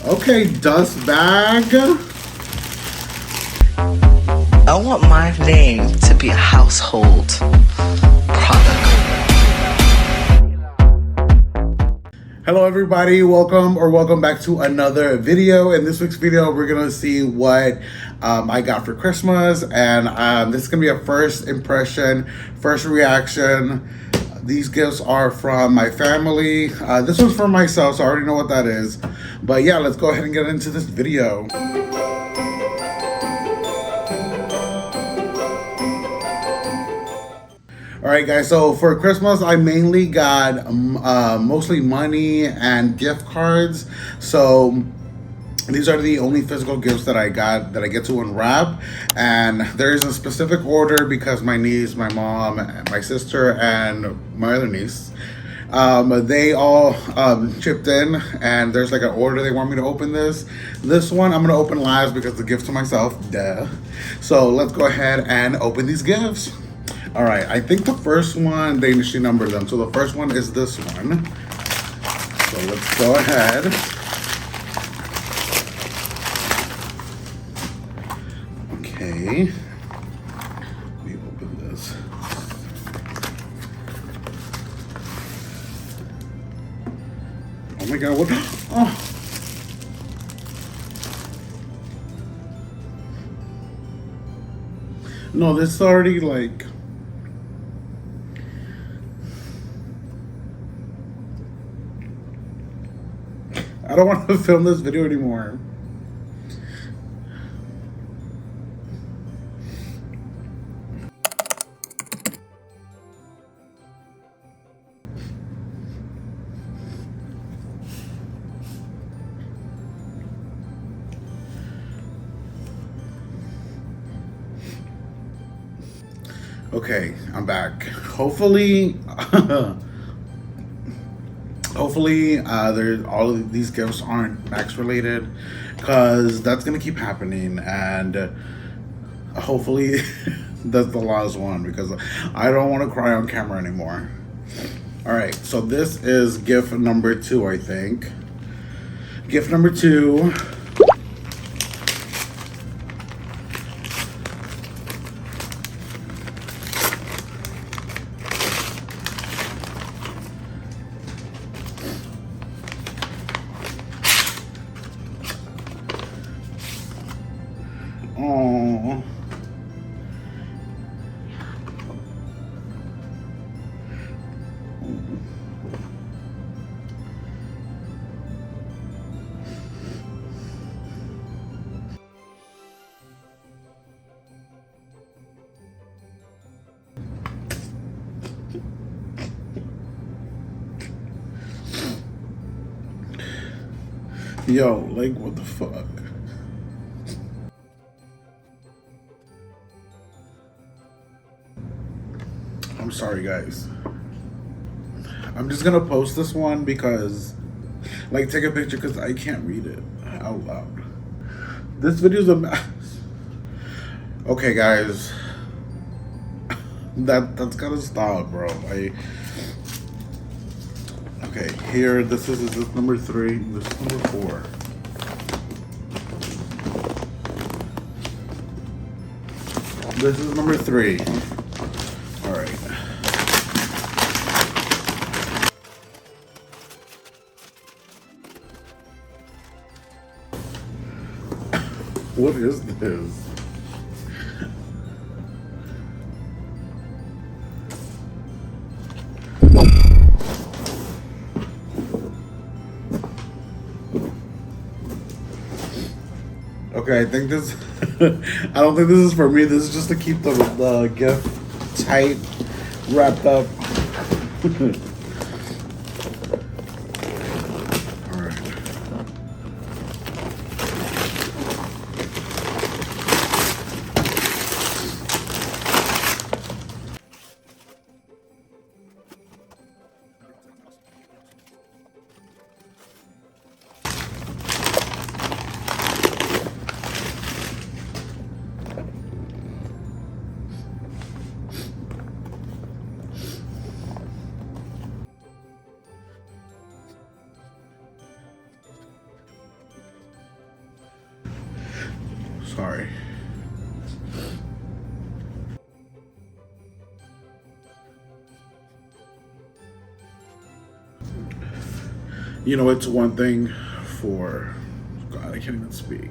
Okay, dust bag. I want my name to be a household product. Hello everybody, welcome back to another video. In this week's video, we're gonna see what I got for Christmas, and this is gonna be a first impression, first reaction. These gifts are from my family. This one's for myself, so I already know what that is. But yeah, let's go ahead and get into this video. Alright guys, so for Christmas I mainly got mostly money and gift cards. So these are the only physical gifts that I got that I get to unwrap, and there is a specific order because my niece, my mom, my sister, and my other niece, they all chipped in, and there's like an order they want me to open this. This one I'm gonna open last because it's a gift to myself, duh. So let's go ahead and open these gifts. All right, I think the first one, they initially numbered them. So the first one is this one. So let's go ahead. Okay, let me open this. Oh my God, what? Oh. No, this is already like... I don't want to film this video anymore. Okay, I'm back. Hopefully, there's all of these gifts aren't Max related, because that's gonna keep happening, and hopefully that's the last one, because I don't want to cry on camera anymore. All right, so this is gift number 2, I think. Gift number 2. Oh. Yo, like, what the fuck? I'm sorry, guys. I'm just gonna post this one because, like, take a picture because I can't read it out loud. This video's a mess. Okay, guys. That's gotta stop, bro. Okay, here, this is number 3, this is number 4. This is number 3. All right. What is this? Okay, I think this... I don't think this is for me. This is just to keep the gift tight, wrapped up. All right. Sorry. You know, it's one thing for, God, I can't even speak.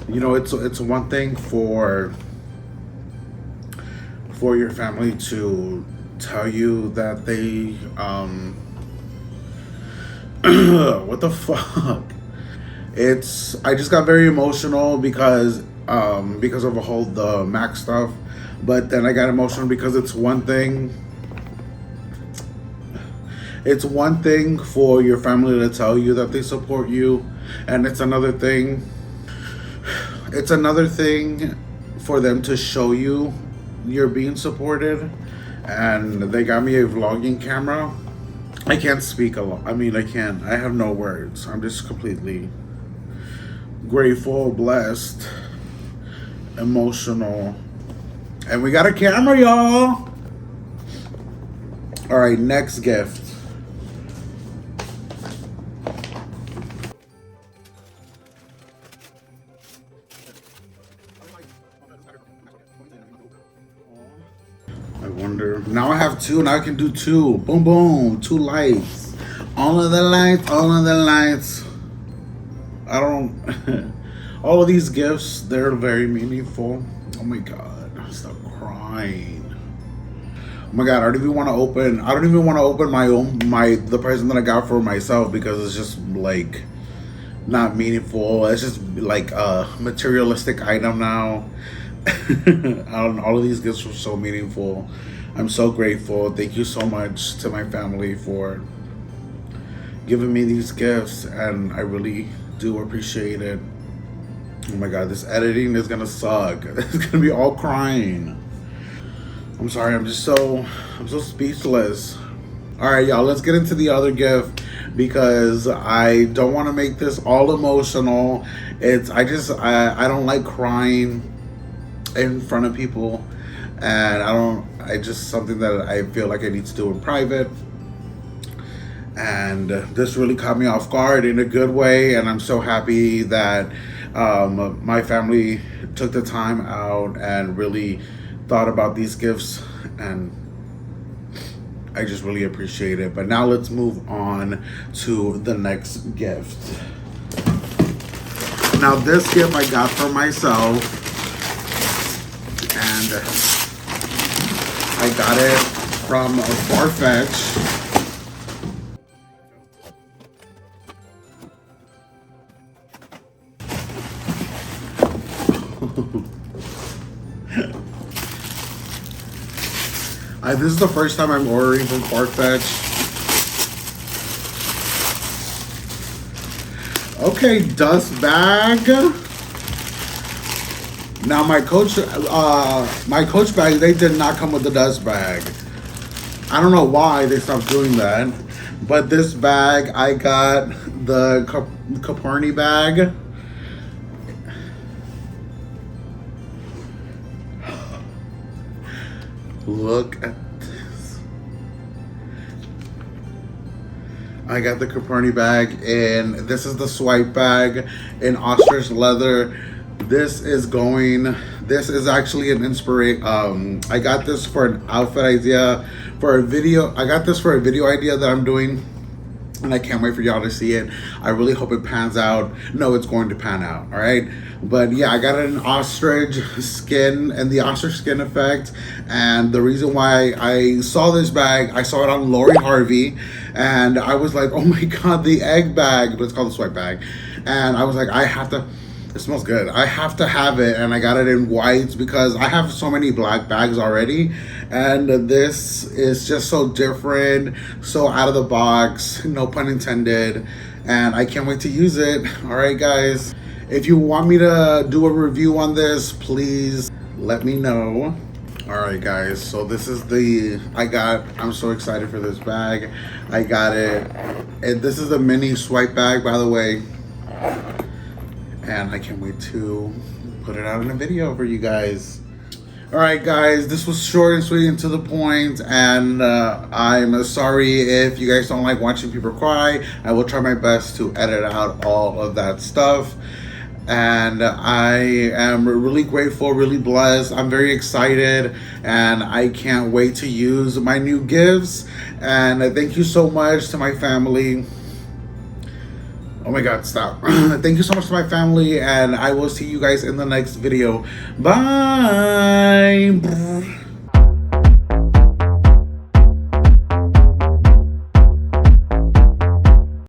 You know, it's one thing for your family to tell you that they what the fuck? I just got very emotional because of the whole the Mac stuff, but then I got emotional because it's one thing for your family to tell you that they support you, and it's another thing for them to show you you're being supported. And they got me a vlogging camera. I can't speak a lot. I mean, I have no words. I'm just completely grateful, blessed, emotional. And we got a camera, y'all. All right, next gift. I wonder. Now I have two. Now I can do two. Boom, boom. 2 lights. All of the lights. All of the lights. I don't. All of these gifts, they're very meaningful. Oh my God. Stop crying. Oh my God. I don't even want to open the present that I got for myself, because it's just like not meaningful. It's just like a materialistic item now. All of these gifts were so meaningful. I'm so grateful. Thank you so much to my family for giving me these gifts, and I really do appreciate it. Oh my God, this editing is gonna suck. It's gonna be all crying. I'm sorry, I'm so speechless. All right, y'all, let's get into the other gift, because I don't want to make this all emotional. I don't like crying in front of people, and something that I feel like I need to do in private. And this really caught me off guard in a good way, and I'm so happy that my family took the time out and really thought about these gifts, and I just really appreciate it. But now let's move on to the next gift. Now this gift I got for myself, and I got it from Farfetch. This is the first time I'm ordering from Farfetch. Okay, dust bag. Now my Coach bag, they did not come with the dust bag. I don't know why they stopped doing that. But this bag, I got the Coperni bag. Look at this. I got the Coperni bag, and this is the swipe bag in ostrich leather. This is actually an inspiration. I got this for an outfit idea for a video. I got this for a video idea that I'm doing, and I can't wait for y'all to see it. I really hope it pans out. No, it's going to pan out, all right? But yeah, I got it in ostrich skin and the ostrich skin effect. And the reason why I saw this bag, I saw it on Lori Harvey, and I was like, oh my God, the egg bag, but it's called the swipe bag. And I was like, it smells good. I have to have it, and I got it in whites because I have so many black bags already, and this is just so different, so out of the box, no pun intended, and I can't wait to use it. All right, guys, if you want me to do a review on this, please let me know. All right, guys, so this is I'm so excited for this bag. I got it, and this is a mini swipe bag, by the way. And I can't wait to put it out in a video for you guys. All right, guys, this was short and sweet and to the point, and I'm sorry if you guys don't like watching people cry. I will try my best to edit out all of that stuff. and I am really grateful, really blessed. I'm very excited, and I can't wait to use my new gifts. And thank you so much to my family. Oh my god, stop. Thank you so much to my family, and I will see you guys in the next video. Bye.